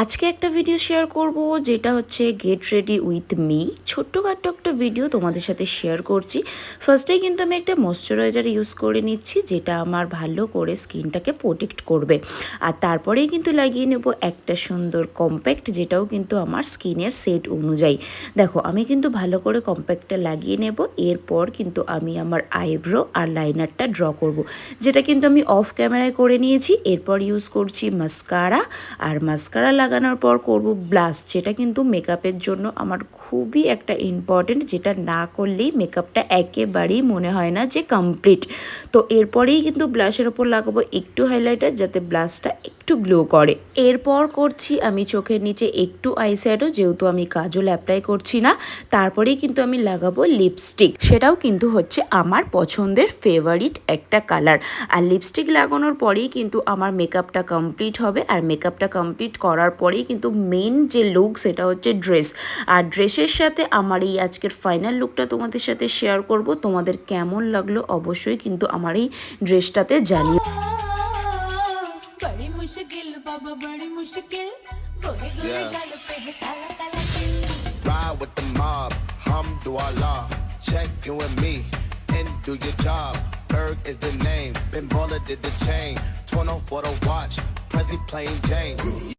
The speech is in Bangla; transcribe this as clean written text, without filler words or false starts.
আজকে একটা ভিডিও শেয়ার করব যেটা হচ্ছে গেট রেডি উইথ মি। ছোট্টখাট্ট একটা ভিডিও তোমাদের সাথে শেয়ার করছি। ফার্স্টেই কিন্তু আমি একটা ময়শ্চারাইজার ইউজ করে নিচ্ছি, যেটা আমার ভালো করে স্কিনটাকে প্রোটেক্ট করবে। আর তারপরেই কিন্তু লাগিয়ে নেব একটা সুন্দর কম্প্যাক্ট, যেটাও কিন্তু আমার স্কিনের সেট অনুযায়ী। দেখো, আমি কিন্তু ভালো করে কম্প্যাক্টটা লাগিয়ে নেব। এরপর কিন্তু আমি আমার আইব্রো আর লাইনারটা ড্র করব, যেটা কিন্তু আমি অফ ক্যামেরায় করে নিয়েছি। এরপর ইউজ করছি মাস্কারা, আর মাস্কারা লাগানোর পর করব ব্লাশ, যেটা কিন্তু মেকআপের জন্য আমার খুবই একটা ইম্পর্টেন্ট, যেটা না করলেই মেকআপটা একেবারেই মনে হয় না যে কমপ্লিট। তো এরপরেই কিন্তু ব্লাশের ওপর লাগাবো একটু হাইলাইটার, যাতে ব্লাশটা একটু গ্লো করে। এরপর করছি আমি চোখের নিচে একটু আইশ্যাডো, যেহেতু আমি কাজল অ্যাপ্লাই করছি না। তারপরেই কিন্তু আমি লাগাবো লিপস্টিক, সেটাও কিন্তু হচ্ছে আমার পছন্দের ফেভারিট একটা কালার। আর লিপস্টিক লাগানোর পরেই কিন্তু আমার মেকআপটা কমপ্লিট হবে। আর মেকআপটা কমপ্লিট করার পরেই কিন্তু মেন যে লুক, সেটা হচ্ছে ড্রেস। আর ড্রেসের সাথে আমার এই আজকের ফাইনাল লুকটা তোমাদের সাথে শেয়ার করব। তোমাদের কেমন লাগলো অবশ্যই কিন্তু আমার এই ড্রেসটাতে জানিও। Ride with the mob, Hamdulillah. Check you and me and do your job. Berg is the name, Ben Baller did the chain. 20 for the watch, Prezi plain Jane.